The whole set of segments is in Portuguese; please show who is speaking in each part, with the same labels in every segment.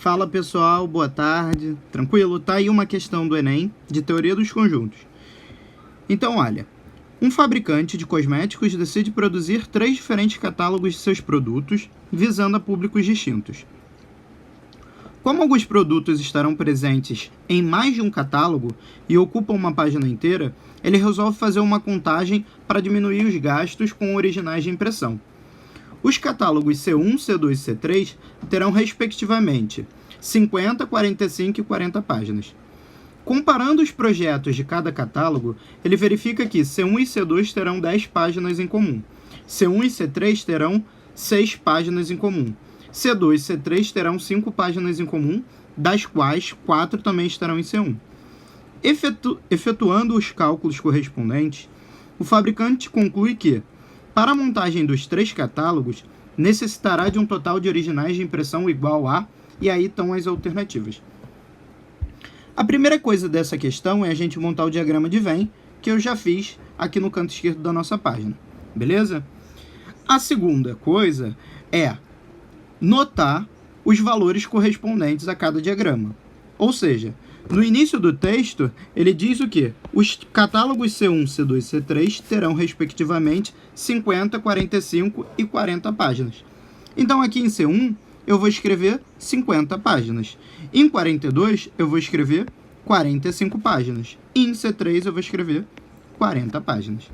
Speaker 1: Fala pessoal, boa tarde, tranquilo? Tá aí uma questão do Enem de teoria dos conjuntos. Então olha, um fabricante de cosméticos decide produzir 3 diferentes catálogos de seus produtos, visando a públicos distintos. Como alguns produtos estarão presentes em mais de um catálogo e ocupam uma página inteira, ele resolve fazer uma contagem para diminuir os gastos com originais de impressão. Os catálogos C1, C2 e C3 terão, respectivamente, 50, 45 e 40 páginas. Comparando os projetos de cada catálogo, ele verifica que C1 e C2 terão 10 páginas em comum, C1 e C3 terão 6 páginas em comum, C2 e C3 terão 5 páginas em comum, das quais 4 também estarão em C1. Efetuando os cálculos correspondentes, o fabricante conclui que, para a montagem dos 3 catálogos, necessitará de um total de originais de impressão igual a, e aí estão as alternativas. A primeira coisa dessa questão é a gente montar o diagrama de Venn, que eu já fiz aqui no canto esquerdo da nossa página, beleza? A segunda coisa é notar os valores correspondentes a cada diagrama. Ou seja, no início do texto, ele diz o quê? Os catálogos C1, C2 e C3 terão, respectivamente, 50, 45 e 40 páginas. Então, aqui em C1, eu vou escrever 50 páginas. Em 42, eu vou escrever 45 páginas. E em C3, eu vou escrever 40 páginas.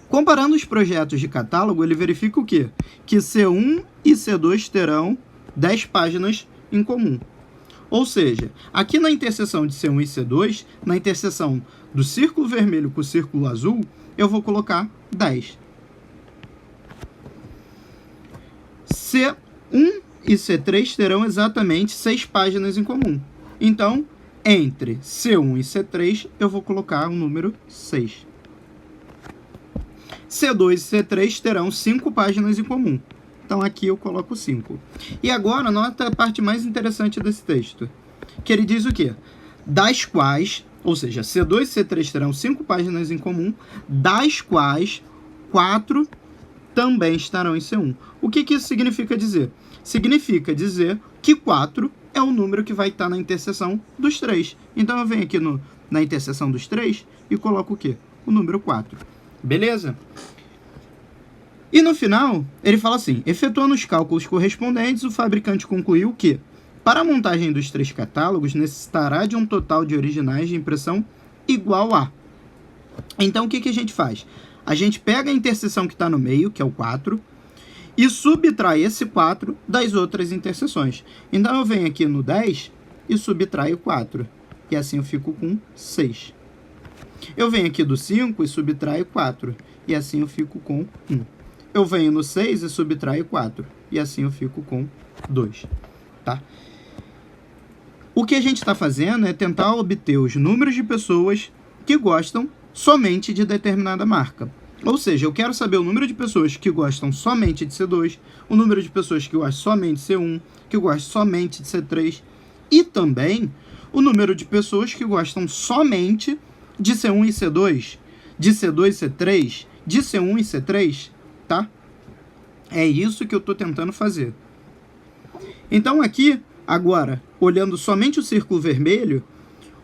Speaker 1: Comparando os projetos de catálogo, ele verifica o quê? Que C1 e C2 terão 10 páginas em comum. Ou seja, aqui na interseção de C1 e C2, na interseção do círculo vermelho com o círculo azul, eu vou colocar 10. C1 e C3 terão exatamente 6 páginas em comum. Então, entre C1 e C3, eu vou colocar o número 6. C2 e C3 terão 5 páginas em comum. Então, aqui eu coloco 5. E agora, nota a parte mais interessante desse texto. Que ele diz o quê? Das quais, ou seja, C2 e C3 terão 5 páginas em comum, das quais 4 também estarão em C1. O que isso significa dizer? Significa dizer que 4 é o número que vai estar na interseção dos 3. Então, eu venho aqui na interseção dos 3 e coloco o quê? O número 4. Beleza? E no final, ele fala assim, efetuando os cálculos correspondentes, o fabricante concluiu que, para a montagem dos 3 catálogos, necessitará de um total de originais de impressão igual a. Então, o que a gente faz? A gente pega a interseção que está no meio, que é o 4, e subtrai esse 4 das outras interseções. Então, eu venho aqui no 10 e subtraio 4. E assim eu fico com 6. Eu venho aqui do 5 e subtraio 4. E assim eu fico com 1. Eu venho no 6 e subtraio 4. E assim eu fico com 2. Tá? O que a gente está fazendo é tentar obter os números de pessoas que gostam somente de determinada marca. Ou seja, eu quero saber o número de pessoas que gostam somente de C2, o número de pessoas que gostam somente de C1, que gostam somente de C3, e também o número de pessoas que gostam somente de C1 e C2, de C2 e C3, de C1 e C3, tá? É isso que eu estou tentando fazer. Então aqui, agora, olhando somente o círculo vermelho,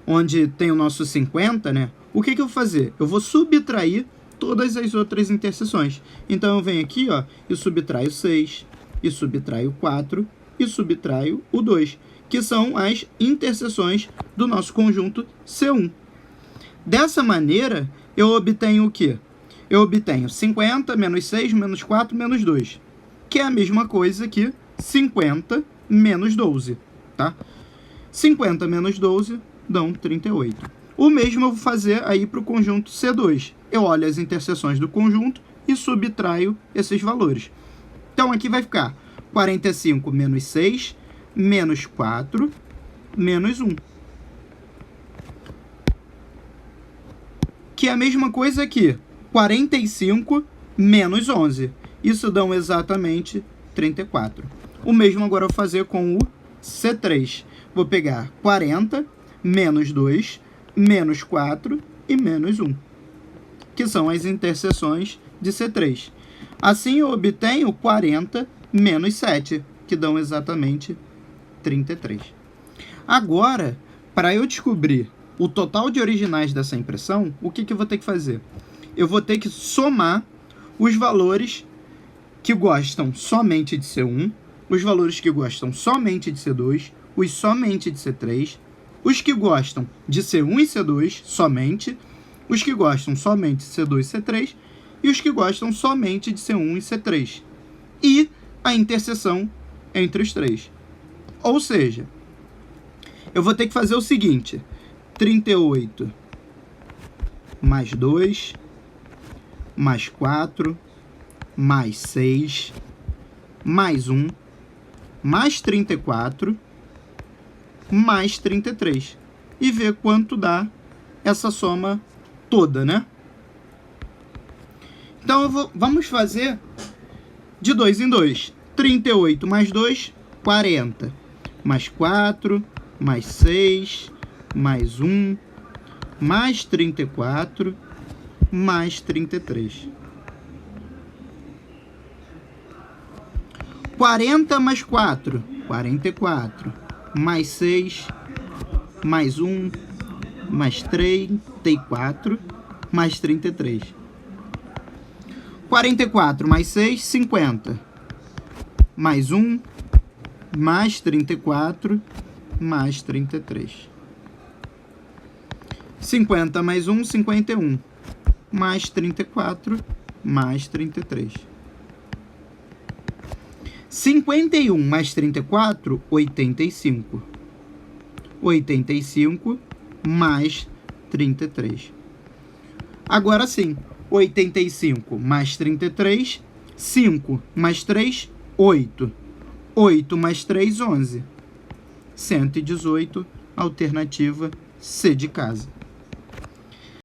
Speaker 1: onde tem o nosso 50, né? O que eu vou fazer? Eu vou subtrair todas as outras interseções. Então eu venho aqui, ó, e subtraio 6, e subtraio 4, e subtraio o 2, que são as interseções do nosso conjunto C1. Dessa maneira, eu obtenho o quê? Eu obtenho 50 menos 6 menos 4 menos 2, que é a mesma coisa que 50 menos 12, tá? 50 menos 12 dão 38. O mesmo eu vou fazer aí para o conjunto C2. Eu olho as interseções do conjunto e subtraio esses valores. Então, aqui vai ficar 45 menos 6, menos 4, menos 1. Que é a mesma coisa aqui. 45 menos 11. Isso dão exatamente 34. O mesmo agora eu vou fazer com o C3. Vou pegar 40 menos 2, menos 4 e menos 1, que são as interseções de C3. Assim, eu obtenho 40 menos 7, que dão exatamente 33. Agora, para eu descobrir o total de originais dessa impressão, o que eu vou ter que fazer? Eu vou ter que somar os valores que gostam somente de C1, os valores que gostam somente de C2, os somente de C3, os que gostam de C1 e C2 somente, os que gostam somente de C2 e C3 e os que gostam somente de C1 e C3. E a interseção entre os três. Ou seja, eu vou ter que fazer o seguinte: 38 mais 2, mais 4, mais 6, mais 1, mais 34, mais 33. E ver quanto dá essa soma toda, né? Então, vamos fazer de 2 em 2. 38 mais 2, 40. Mais 4, mais 6, mais 1, mais 34, mais 33. 40 mais 4, 44. Mais 6, mais 1, mais 34, mais 33. 44 mais 6, 50. Mais 1, mais 34, mais 33. 50 mais 1, 51. Mais 34, mais 33. 51 mais 34, 85. 85 mais 33. Agora sim, 85 mais 33, 5 mais 3, 8. 8 mais 3, 11. 118, alternativa C de casa.